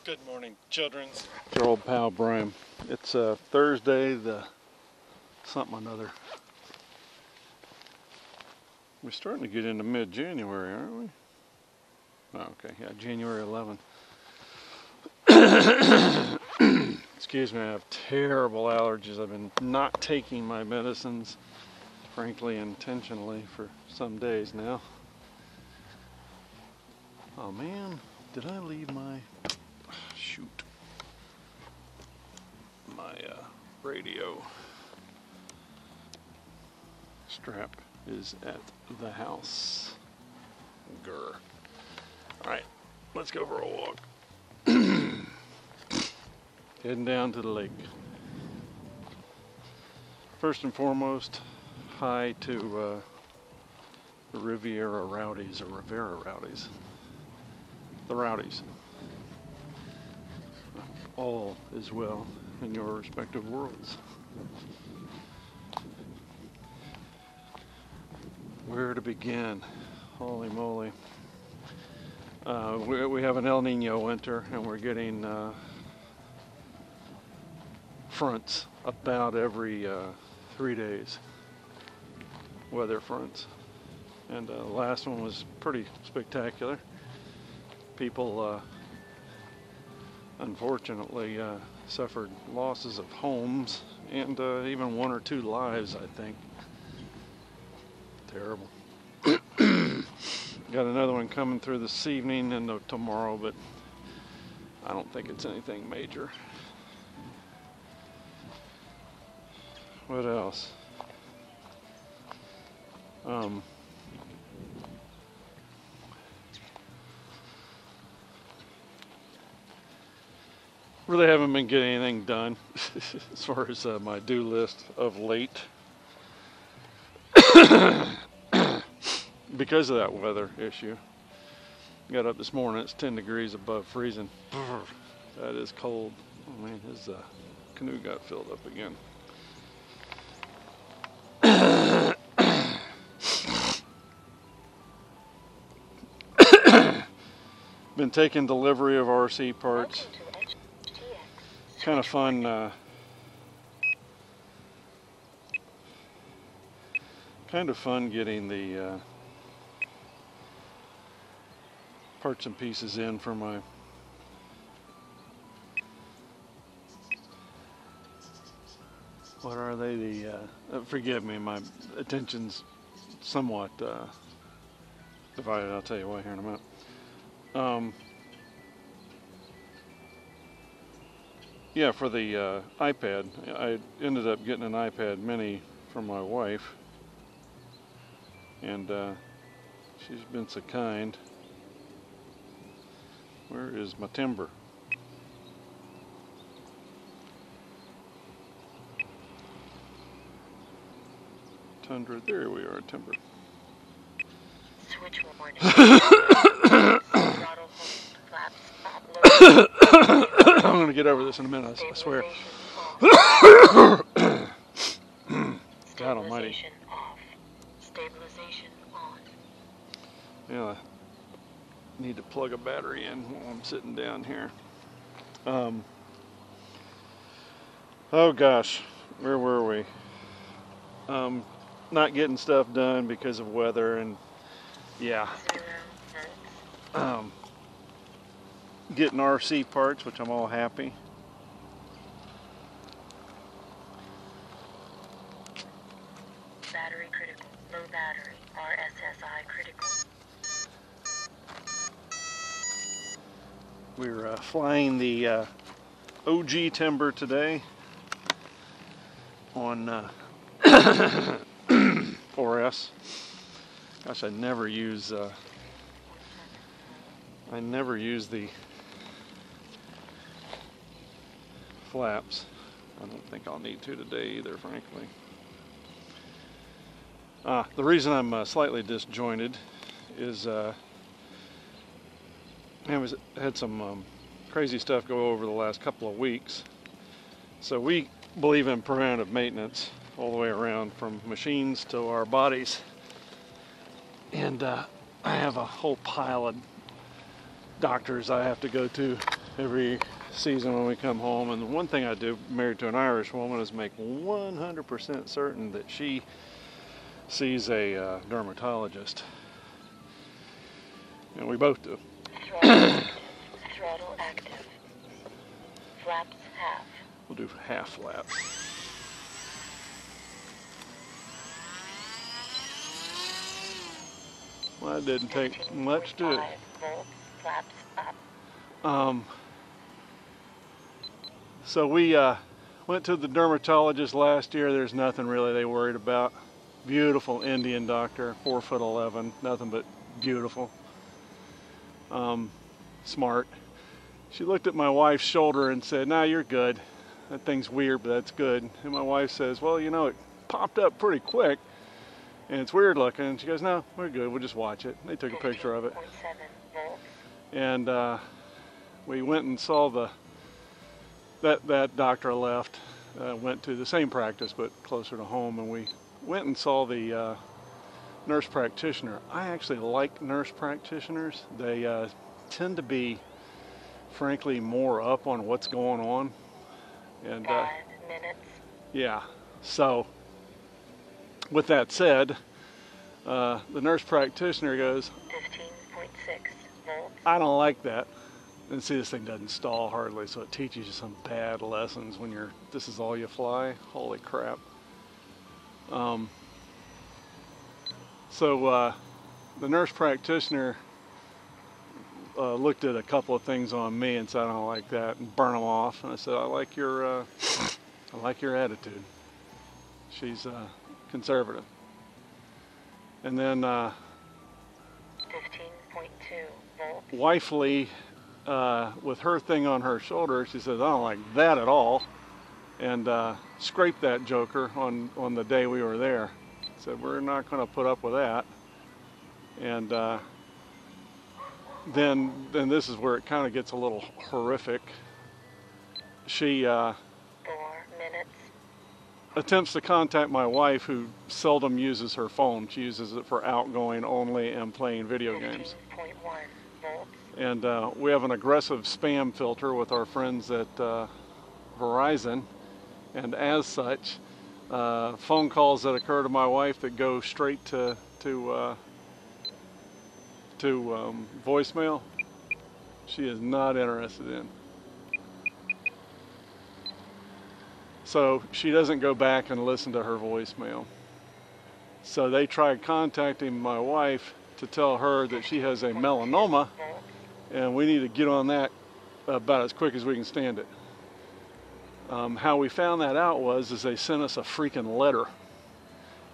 Good morning, children. It's your old pal Brian. It's Thursday, the something or another. We're starting to get into mid-January, aren't we? Oh, okay, yeah, January 11th. Excuse me, I have terrible allergies. I've been not taking my medicines, frankly, intentionally for some days now. Oh man, did I leave my... shoot. My radio strap is at the house. Grr. Alright, let's go for a walk. Heading down to the lake. First and foremost, hi to the Riviera Rowdies, or Rivera Rowdies. The Rowdies. All is well in your respective worlds. Where to begin? Holy moly. We have an El Nino winter, and we're getting fronts about every 3 days. Weather fronts. And the last one was pretty spectacular. People unfortunately suffered losses of homes and even 1 or 2 lives, I think. Terrible. Got another one coming through this evening and tomorrow, but I don't think it's anything major. What else? Really haven't been getting anything done as far as my do list of late. Because of that weather issue. Got up this morning, it's 10 degrees above freezing. That is cold. Oh man, his canoe got filled up again. Been taking delivery of RC parts. Kind of fun getting the parts and pieces in for my what are they, the forgive me, my attention's somewhat divided. I'll tell you why here in a minute. Yeah, for the iPad, I ended up getting an iPad mini from my wife, and she's been so kind. Where is my timber? Tundra, there we are, timber. Switch warning. I'm going to get over this in a minute, I swear. God almighty. Stabilization on. Yeah, I need to plug a battery in while I'm sitting down here. Oh gosh, where were we? Not getting stuff done because of weather, and yeah. Getting RC parts, which I'm all happy. Battery critical. Low battery. RSSI critical. We're flying the OG timber today on 4S. Gosh, I never use the flaps. I don't think I'll need to today either, frankly. The reason I'm slightly disjointed is I had some crazy stuff go over the last couple of weeks. So we believe in preventive maintenance all the way around, from machines to our bodies. And I have a whole pile of doctors I have to go to every season when we come home. And the one thing I do, married to an Irish woman, is make 100% certain that she sees a dermatologist. And we both do. Throttle active. Flaps half. We'll do half flap. Well, it didn't take much to it. 15.5 volts. Flaps up. So we went to the dermatologist last year. There's nothing really they worried about. Beautiful Indian doctor, 4'11", nothing but beautiful. Smart. She looked at my wife's shoulder and said, "Nah, you're good. That thing's weird, but that's good." And my wife says, "Well, you know, it popped up pretty quick and it's weird looking." And she goes, "No, we're good. We'll just watch it." They took a picture of it. 15.7 volts. And we went and saw that doctor left, went to the same practice but closer to home, and we went and saw the nurse practitioner. I actually like nurse practitioners. They tend to be, frankly, more up on what's going on. And 5 minutes. yeah, so with that said, the nurse practitioner goes, 15.6 volts. "I don't like that." And see, this thing doesn't stall hardly, so it teaches you some bad lessons when this is all you fly. Holy crap. So the nurse practitioner looked at a couple of things on me and said, "I don't like that," and burn them off. And I said, I like your attitude. She's conservative. And then 15.2 volts. wifely, with her thing on her shoulder, she says, "I don't like that at all," and scraped that joker on the day we were there. Said, "We're not going to put up with that." And then this is where it kind of gets a little horrific. She 4 minutes. attempts to contact my wife, who seldom uses her phone. She uses it for outgoing only and playing video games. 15.1 volts. And we have an aggressive spam filter with our friends at Verizon, and as such, phone calls that occur to my wife that go straight to voicemail, she is not interested in. So she doesn't go back and listen to her voicemail. So they tried contacting my wife to tell her that she has a melanoma, and we need to get on that about as quick as we can stand it. How we found that out is they sent us a freaking letter.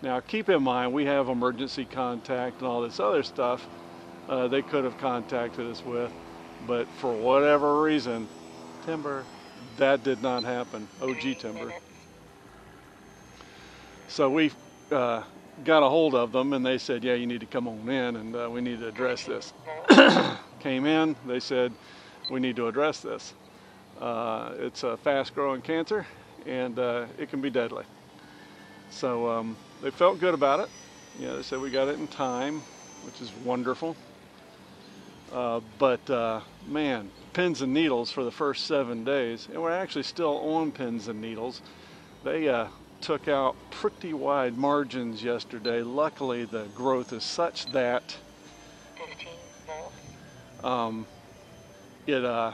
Now keep in mind, we have emergency contact and all this other stuff they could have contacted us with, but for whatever reason, Timber, that did not happen. OG Timber. So we got a hold of them, and they said, "Yeah, you need to come on in, and we need to address this." Came in, they said, "We need to address this. It's a fast-growing cancer, and it can be deadly." So they felt good about it. Yeah, they said we got it in time, which is wonderful. But man, pins and needles for the first 7 days, and we're actually still on pins and needles. They took out pretty wide margins yesterday. Luckily, the growth is such that 15 volts. It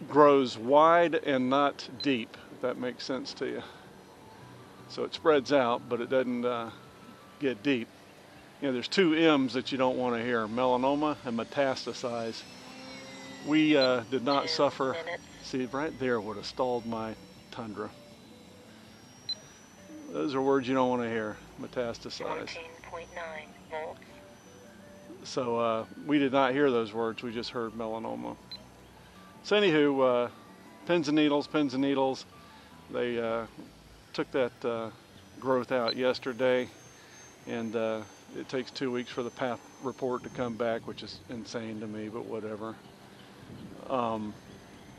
grows wide and not deep, if that makes sense to you. So it spreads out, but it doesn't get deep. You know, there's two M's that you don't want to hear: melanoma and metastasize. We did not 2 suffer. minutes. See, right there would have stalled my Tundra. Those are words you don't want to hear: metastasize. 14.9 volts. So we did not hear those words, we just heard melanoma. So anywho, pins and needles. They took that growth out yesterday, and it takes 2 weeks for the path report to come back, which is insane to me, but whatever.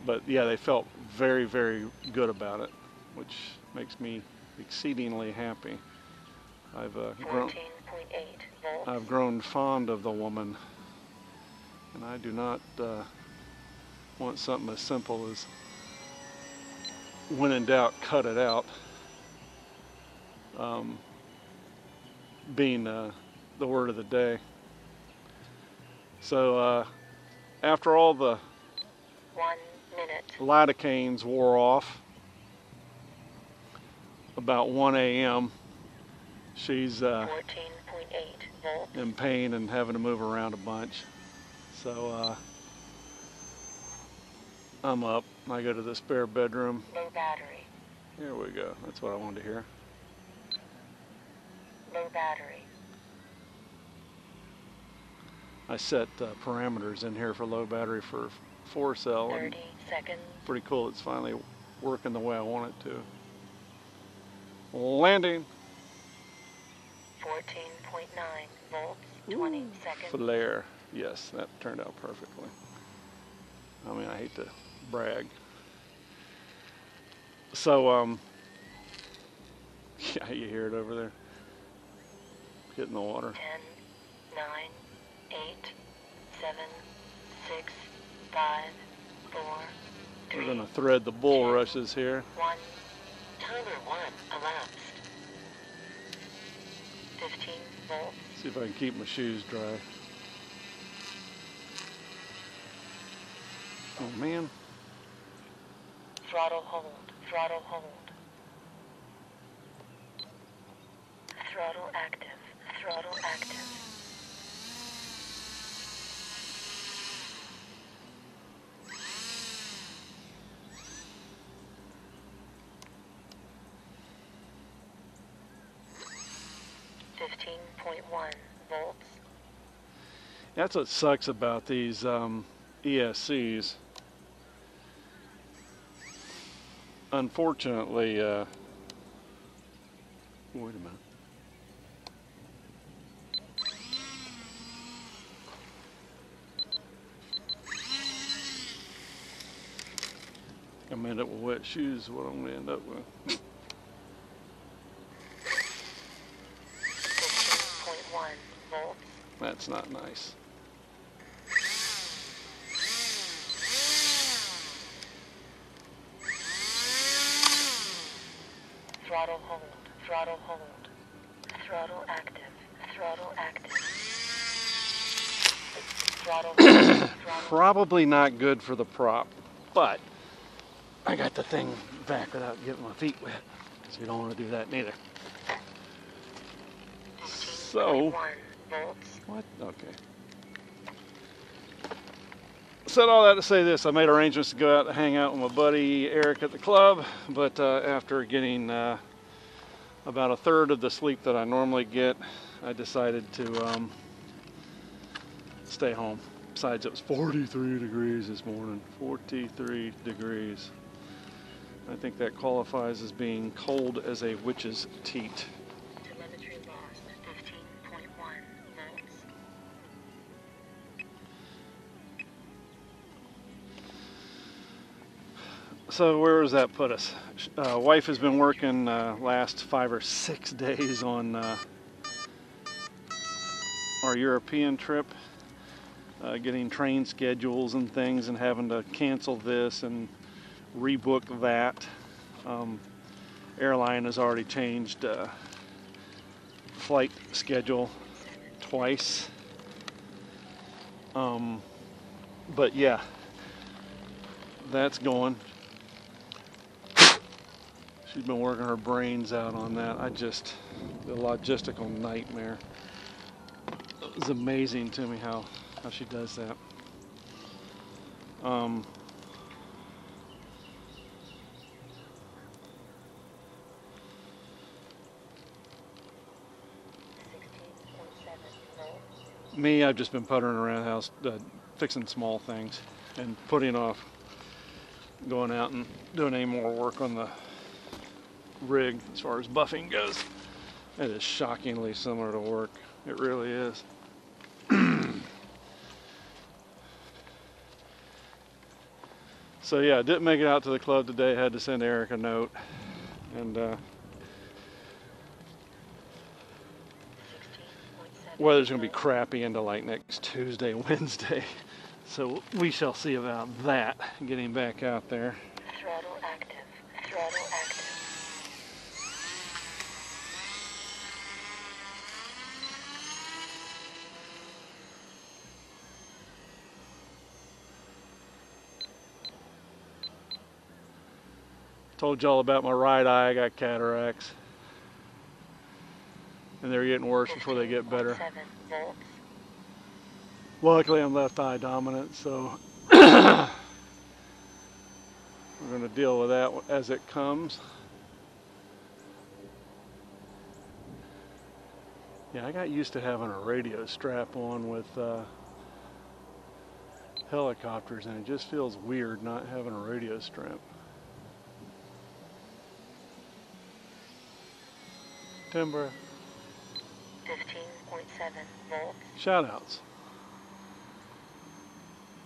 But yeah, they felt very, very good about it, which makes me exceedingly happy. I've 14.8 volts. grown fond of the woman. And I do not want something as simple as, when in doubt, cut it out, being the word of the day. So after all the 1 minute. lidocaines wore off, about 1 a.m., she's 14.8 volts. in pain and having to move around a bunch. So I'm up. I go to the spare bedroom. Low battery. Here we go. That's what I wanted to hear. Low battery. I set parameters in here for low battery for 4-cell. 30 seconds. Pretty cool. It's finally working the way I want it to. Landing. 14.9 volts. 20 seconds. Flare. Yes, that turned out perfectly. I mean, I hate to brag. So, yeah, you hear it over there. Hitting the water. 10, 9, 8, 7, 6, 5, 4, 3. We're gonna thread the bulrushes here. 1. Timer 1 elapsed. 15 volts. See if I can keep my shoes dry. Oh man. Throttle hold. Throttle hold. Throttle active. Throttle active. .1 volts. That's what sucks about these ESCs. Unfortunately, wait a minute. I'm gonna end up with wet shoes. What I'm gonna end up with. 15.1 volts. That's not nice. Throttle hold. Throttle hold. Throttle active. Throttle active. Throttle hold. Throttle. Probably not good for the prop, but I got the thing back without getting my feet wet, because we don't want to do that neither. So, 1 volts. what? Okay. Said all that to say this: I made arrangements to go out and hang out with my buddy Eric at the club, but after getting about a third of the sleep that I normally get, I decided to stay home. Besides, it was 43 degrees this morning. 43 degrees. I think that qualifies as being cold as a witch's teat. Telemetry lost. 15.1 volts. So where does that put us? Wife has been working last 5 or 6 days on our European trip, getting train schedules and things, and having to cancel this and rebook that. Airline has already changed flight schedule twice. But yeah, that's going. She's been working her brains out on that. The logistical nightmare. It's amazing to me how she does that. Me, I've just been puttering around the house, fixing small things and putting off going out and doing any more work on the rig as far as buffing goes. It is shockingly similar to work. It really is. So yeah, I didn't make it out to the club today. I had to send Eric a note, and weather's gonna be crappy into like next Tuesday, Wednesday. So we shall see about that, getting back out there. Throttle active. Throttle active. Told y'all about my right eye, I got cataracts. And they're getting worse before they get better. 7 volts. Luckily I'm left eye dominant, so we're going to deal with that as it comes. Yeah, I got used to having a radio strap on with helicopters, and it just feels weird not having a radio strap. Timber. 15.7 volts. Shout outs.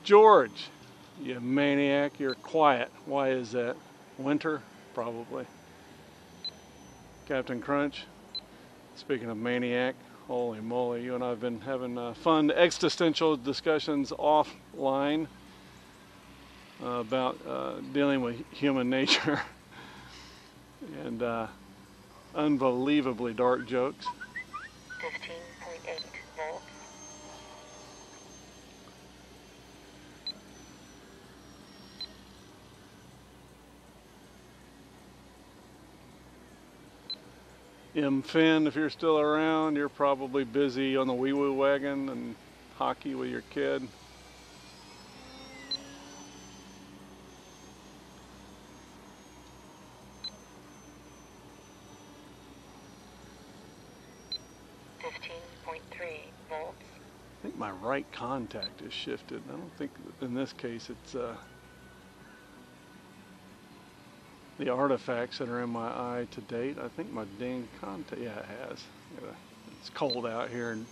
George, you maniac, you're quiet. Why is that? Winter? Probably. Captain Crunch, speaking of maniac, holy moly, you and I have been having fun existential discussions offline about dealing with human nature and unbelievably dark jokes. 15.8 volts. M. Finn, if you're still around, you're probably busy on the wee woo wagon and hockey with your kid. Volts. I think my right contact is shifted. I don't think in this case it's the artifacts that are in my eye to date. I think my dang contact, yeah, it has. It's cold out here, and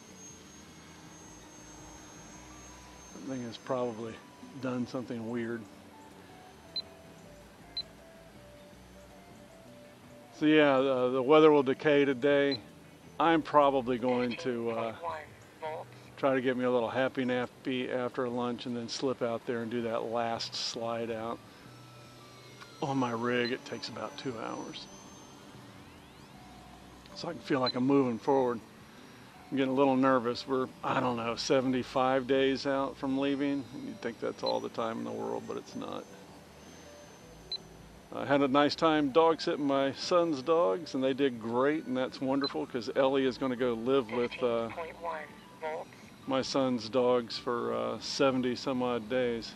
that thing has probably done something weird. So yeah, the weather will decay today. I'm probably going to try to get me a little happy nappy after lunch and then slip out there and do that last slide out. On my rig, it takes about 2 hours. So I can feel like I'm moving forward. I'm getting a little nervous. We're, I don't know, 75 days out from leaving. You'd think that's all the time in the world, but it's not. I had a nice time dog sitting my son's dogs, and they did great, and that's wonderful because Ellie is going to go live with my son's dogs for 70 some odd days.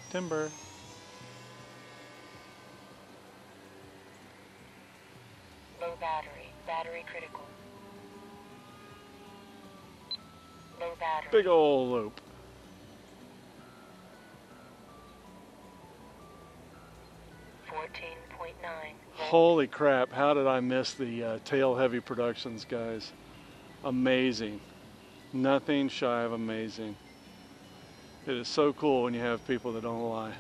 Timber. Low battery. Battery critical. Low battery. Big ol' loop. Holy crap, how did I miss the Tail Heavy Productions guys? Amazing. Nothing shy of amazing. It is so cool when you have people that don't lie.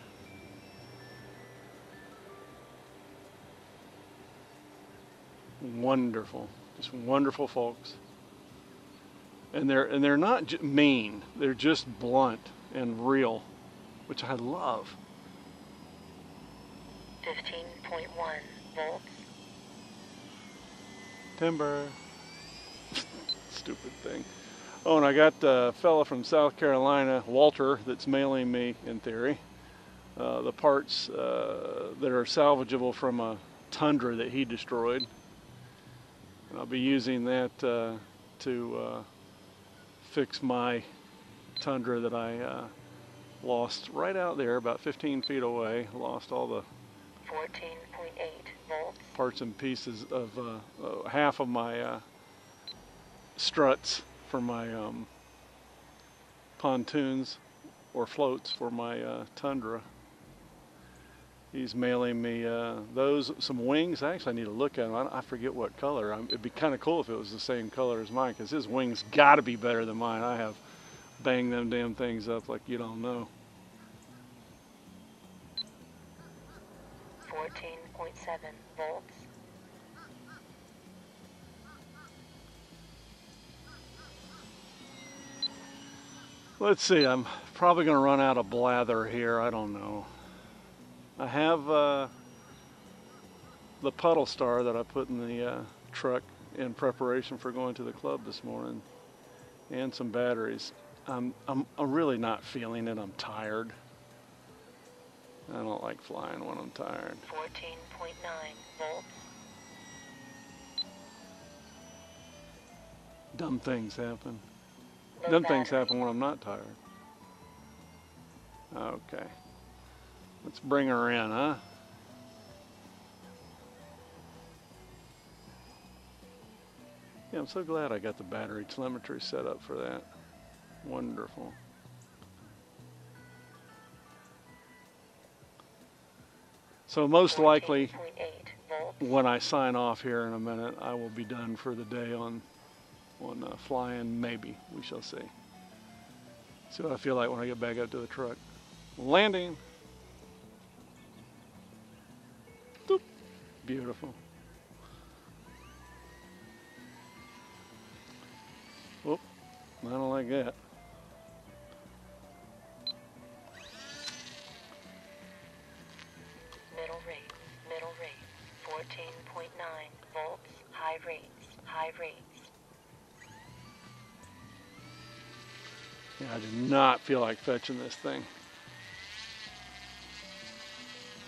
Wonderful, just wonderful folks. And they're not mean. They're just blunt and real, which I love. 15.1 volts. Timber. Stupid thing. Oh, and I got a fella from South Carolina, Walter, that's mailing me, in theory, the parts that are salvageable from a Tundra that he destroyed. And I'll be using that to fix my Tundra that I lost right out there, about 15 feet away. Lost all the 14.8 volts. Parts and pieces of half of my struts for my pontoons or floats for my Tundra. He's mailing me some wings. Actually, I need to look at them. I forget what color. It'd be kind of cool if it was the same color as mine, because his wings got to be better than mine. I have banged them damn things up like you don't know. 14.7 volts. Let's see, I'm probably going to run out of blather here. I don't know. I have the puddle star that I put in the truck in preparation for going to the club this morning, and some batteries. I'm really not feeling it. I'm tired. I don't like flying when I'm tired. 14.9 volts. Dumb things happen. Low Dumb things battery. happen when I'm not tired. Okay. Let's bring her in, huh? Yeah, I'm so glad I got the battery telemetry set up for that. Wonderful. So most likely, 14.8 volts. when I sign off here in a minute, I will be done for the day on flying. Maybe we shall see. See what I feel like when I get back up to the truck. Landing. Boop. Beautiful. Whoop. I don't like that. Middle rate, 14.9 volts, high rates. Yeah, I do not feel like fetching this thing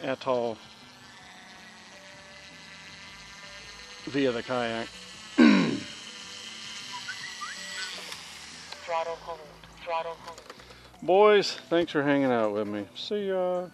at all via the kayak. Throttle hold. Boys, thanks for hanging out with me. See ya.